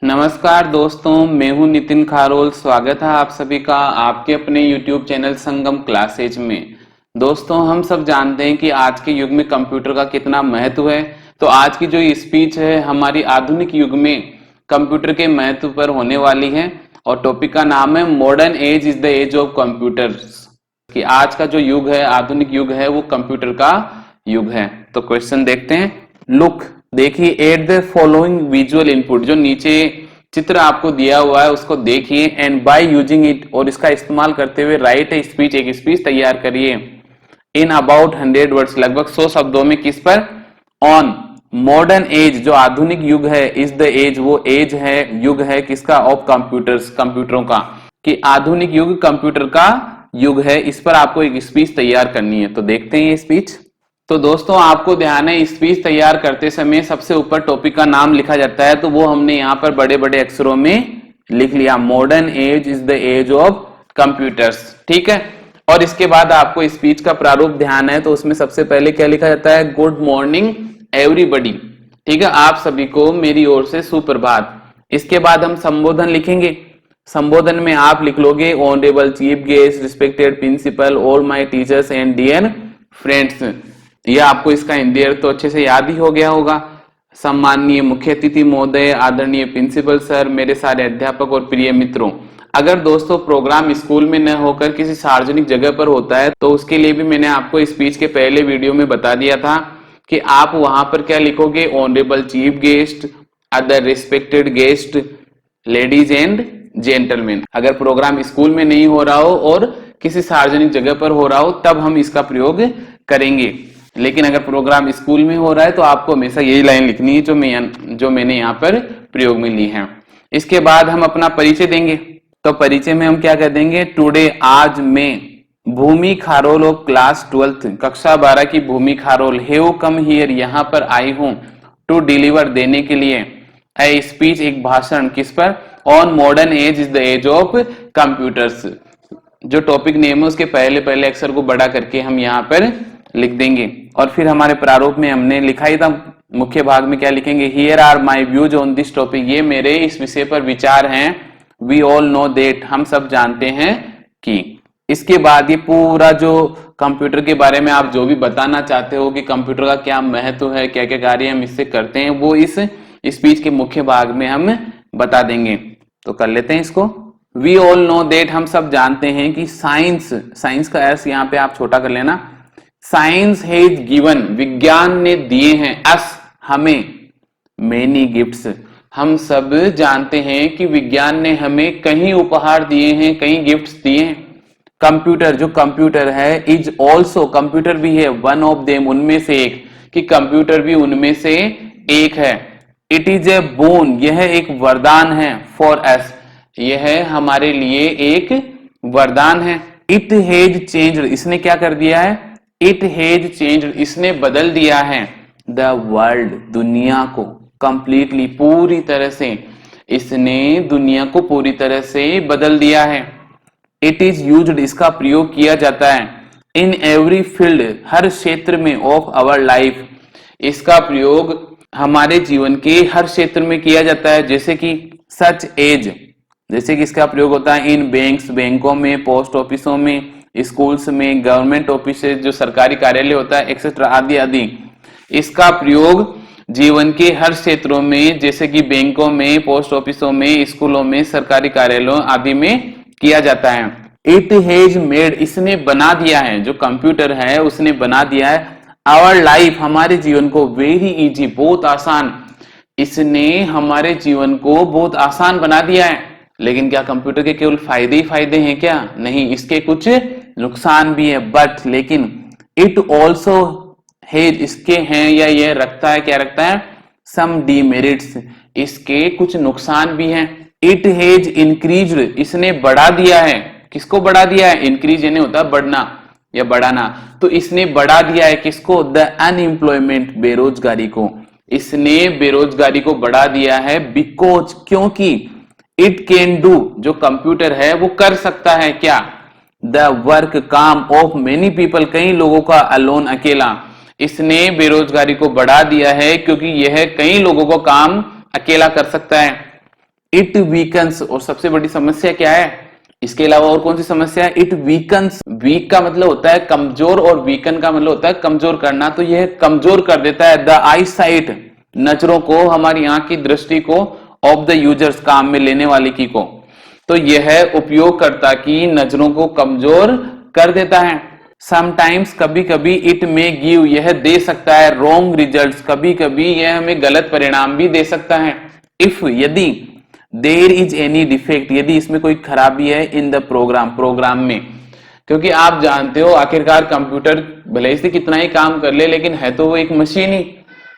नमस्कार दोस्तों, मैं हूं नितिन खारोल। स्वागत है आप सभी का आपके अपने YouTube चैनल संगम क्लासेज में। दोस्तों, हम सब जानते हैं कि आज के युग में कंप्यूटर का कितना महत्व है। तो आज की जो स्पीच है हमारी आधुनिक युग में कंप्यूटर के महत्व पर होने वाली है और टॉपिक का नाम है modern age is the age of computers. कि आज का जो युग है, आधुनिक युग है, वो कंप्यूटर का युग है। तो क्वेश्चन देखते हैं। लुक, देखिए, at the following visual input, जो नीचे चित्र आपको दिया हुआ है उसको देखिए, एंड बाय यूजिंग इट, और इसका इस्तेमाल करते हुए राइट ए स्पीच, एक स्पीच तैयार करिए इन अबाउट 100 वर्ड्स, लगभग 100 शब्दों में। किस पर? ऑन मॉडर्न एज, जो आधुनिक युग है, इज द एज, वो एज है, युग है किसका? ऑफ कंप्यूटर्स, कंप्यूटरों का। कि आधुनिक युग कंप्यूटर का युग है। इस पर आपको एक स्पीच तैयार करनी है। तो देखते हैं ये स्पीच। तो दोस्तों, आपको ध्यान है, स्पीच तैयार करते समय सबसे ऊपर टॉपिक का नाम लिखा जाता है, तो वो हमने यहाँ पर बड़े बड़े अक्षरों में लिख लिया, modern age is the age of computers. ठीक है। और इसके बाद आपको स्पीच का प्रारूप ध्यान है, तो उसमें सबसे पहले क्या लिखा जाता है? Good morning everybody. ठीक है, आप सभी को मेरी ओर से सुप्रभात। इसके बाद हम संबोधन लिखेंगे। संबोधन में आप लिख लोगे, honourable chief guest, respected principal, all my teachers and dear friends. यह आपको इसका हिंदी अर्थ तो अच्छे से याद ही हो गया होगा। सम्माननीय मुख्य अतिथि महोदय, आदरणीय प्रिंसिपल सर, मेरे सारे अध्यापक और प्रिय मित्रों। अगर दोस्तों प्रोग्राम स्कूल में न होकर किसी सार्वजनिक जगह पर होता है, तो उसके लिए भी मैंने आपको स्पीच के पहले वीडियो में बता दिया था कि आप वहां पर क्या लिखोगे? Honourable chief guest, other respected guest, ladies and gentleman. अगर प्रोग्राम स्कूल में नहीं हो रहा हो और किसी सार्वजनिक जगह पर हो रहा हो, तब हम इसका प्रयोग करेंगे। लेकिन अगर प्रोग्राम स्कूल में हो रहा है तो आपको हमेशा यही लाइन लिखनी है जो मैंने यहाँ पर प्रयोग में ली है। इसके बाद हम अपना परिचय देंगे। तो परिचय में हम क्या कह देंगे? टुडे, आज मैं भूमि खारोल ऑफ क्लास 12th, कक्षा 12 की भूमि खारोल, हैव कम हियर, यहाँ पर आई हूं, टू डिलीवर, देने के लिए, ए स्पीच, एक भाषण। किस पर? On modern age is the age of computers. जो टॉपिक नेम है उसके पहले पहले अक्षर को बड़ा करके हम यहाँ पर लिख देंगे। और फिर हमारे प्रारूप में हमने लिखा ही था, मुख्य भाग में क्या लिखेंगे? Here are my views on this topic, ये मेरे इस विषय पर विचार हैं। वी ऑल नो दैट, हम सब जानते हैं कि। इसके बाद ये पूरा जो कंप्यूटर के बारे में आप जो भी बताना चाहते हो कि कंप्यूटर का क्या महत्व है, क्या क्या कार्य हम इससे करते हैं, वो इस स्पीच के मुख्य भाग में हम बता देंगे। तो कर लेते हैं इसको। वी ऑल नो दैट, हम सब जानते हैं कि साइंस, साइंस का एस यहाँ पे आप छोटा कर लेना, साइंस हैज गिवन, विज्ञान ने दिए हैं, अस, हमें, मेनी गिफ्ट्स, हम सब जानते हैं कि विज्ञान ने हमें कई उपहार दिए हैं, कई गिफ्ट्स दिए हैं। कंप्यूटर, जो कंप्यूटर है, इज ऑल्सो, कंप्यूटर भी है, वन ऑफ देम, उनमें से एक, कि कंप्यूटर भी उनमें से एक है। इट इज ए बोन, यह एक वरदान है, फॉर अस, यह हमारे लिए एक वरदान है। इट हैज चेंज्ड, इसने क्या कर दिया है? इट हैज चेंज्ड, इसने बदल दिया है, द वर्ल्ड, दुनिया को, कंप्लीटली, पूरी तरह से, इसने दुनिया को पूरी तरह से बदल दिया है। इट इज यूज्ड, इसका प्रयोग किया जाता है, इन एवरी फील्ड, हर क्षेत्र में, ऑफ आवर लाइफ, इसका प्रयोग हमारे जीवन के हर क्षेत्र में किया जाता है। जैसे कि सच एज, जैसे कि इसका प्रयोग होता है इन बैंक्स, बैंकों में, पोस्ट ऑफिसों में, स्कूल्स में, गवर्नमेंट ऑफिस, जो सरकारी कार्यालय होता है, एक्सेट्रा, आदि आदि। इसका प्रयोग जीवन के हर क्षेत्रों में, जैसे कि बैंकों में, पोस्ट ऑफिसों में, स्कूलों में, सरकारी कार्यालयों आदि में किया जाता है। इट हैज मेड, इसने बना दिया है, जो कंप्यूटर है उसने बना दिया है, आवर लाइफ, हमारे जीवन को, वेरी इजी, बहुत आसान, इसने हमारे जीवन को बहुत आसान बना दिया है। लेकिन क्या कंप्यूटर के केवल फायदे ही फायदे हैं क्या? नहीं, इसके कुछ नुकसान भी है, बट, लेकिन, इट ऑल्सो हैज, इसके हैं या यह रखता है, क्या रखता है? सम डीमेरिट्स, इसके कुछ नुकसान भी हैं। इट हैज इंक्रीज्ड, इसने बढ़ा दिया है, किसको बढ़ा दिया है? इंक्रीज यानी होता है बढ़ना या बढ़ाना, तो इसने बढ़ा दिया है किसको? द अनएम्प्लॉयमेंट, बेरोजगारी को, इसने बेरोजगारी को बढ़ा दिया है, बिकॉज, क्योंकि, इट कैन डू, जो कंप्यूटर है वो कर सकता है क्या? द वर्क, काम, ऑफ मेनी पीपल, कई लोगों का, अलोन, अकेला, इसने बेरोजगारी को बढ़ा दिया है क्योंकि यह कई लोगों को काम अकेला कर सकता है। इट वीकन्स, और सबसे बड़ी समस्या क्या है, इसके अलावा और कौन सी समस्या है, इट वीकन्स, वीक का मतलब होता है कमजोर और वीकन का मतलब होता है कमजोर करना, तो यह कमजोर कर देता है द आई साइट, नजरों को, हमारी आंख की दृष्टि को, ऑफ द यूजर्स, काम में लेने वाले की को, तो यह उपयोगकर्ता की नजरों को कमजोर कर देता है। समटाइम्स, कभी कभी, इट में गिव, यह दे सकता है रॉन्ग रिजल्ट्स, कभी कभी यह हमें गलत परिणाम भी दे सकता है। इफ, यदि, देर इज एनी डिफेक्ट, यदि इसमें कोई खराबी है, इन द प्रोग्राम, प्रोग्राम में, क्योंकि आप जानते हो आखिरकार कंप्यूटर भले से कितना ही काम कर ले लेकिन है तो वो एक मशीन ही,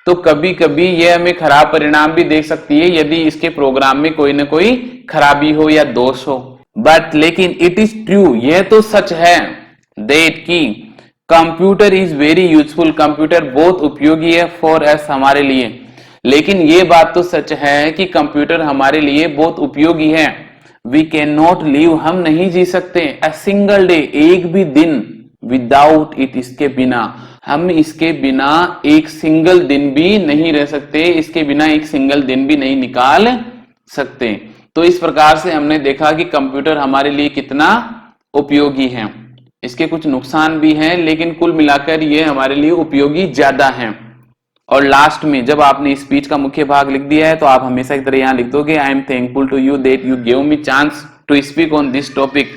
तो कभी कभी यह हमें खराब परिणाम भी दे सकती है यदि इसके प्रोग्राम में कोई ना कोई खराबी हो या दोष हो। बट लेकिन इट इज ट्रू, यह तो सच है, दैट की computer is very useful, computer बहुत उपयोगी है, फॉर अस, हमारे लिए, लेकिन ये बात तो सच है कि कंप्यूटर हमारे लिए बहुत उपयोगी है। वी कैन नॉट लिव, हम नहीं जी सकते, अ सिंगल डे, एक भी दिन, विदाउट इट, इसके बिना, हम इसके बिना एक सिंगल दिन भी नहीं रह सकते, इसके बिना एक सिंगल दिन भी नहीं निकाल सकते। तो इस प्रकार से हमने देखा कि कंप्यूटर हमारे लिए कितना उपयोगी है। इसके कुछ नुकसान भी हैं लेकिन कुल मिलाकर ये हमारे लिए उपयोगी ज्यादा है। और लास्ट में जब आपने स्पीच का मुख्य भाग लिख दिया है तो आप हमेशा की तरह यहां लिख दोगे, I am thankful to you that you give me chance to speak on this topic,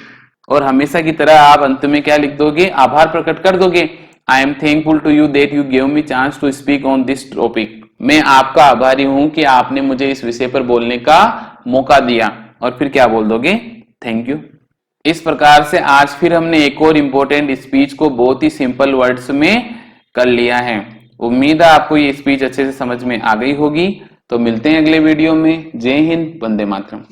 और हमेशा की तरह आप अंत में क्या लिख दोगे, आभार प्रकट कर दोगे, I am thankful to you that you give me chance to speak on this topic, मैं आपका आभारी हूं कि आपने मुझे इस विषय पर बोलने का मौका दिया, और फिर क्या बोल दोगे, थैंक यू। इस प्रकार से आज फिर हमने एक और इंपॉर्टेंट स्पीच को बहुत ही सिंपल वर्ड्स में कर लिया है। उम्मीद है आपको ये स्पीच अच्छे से समझ में आ गई होगी। तो मिलते हैं अगले वीडियो में। जय हिंद, वंदे मातरम।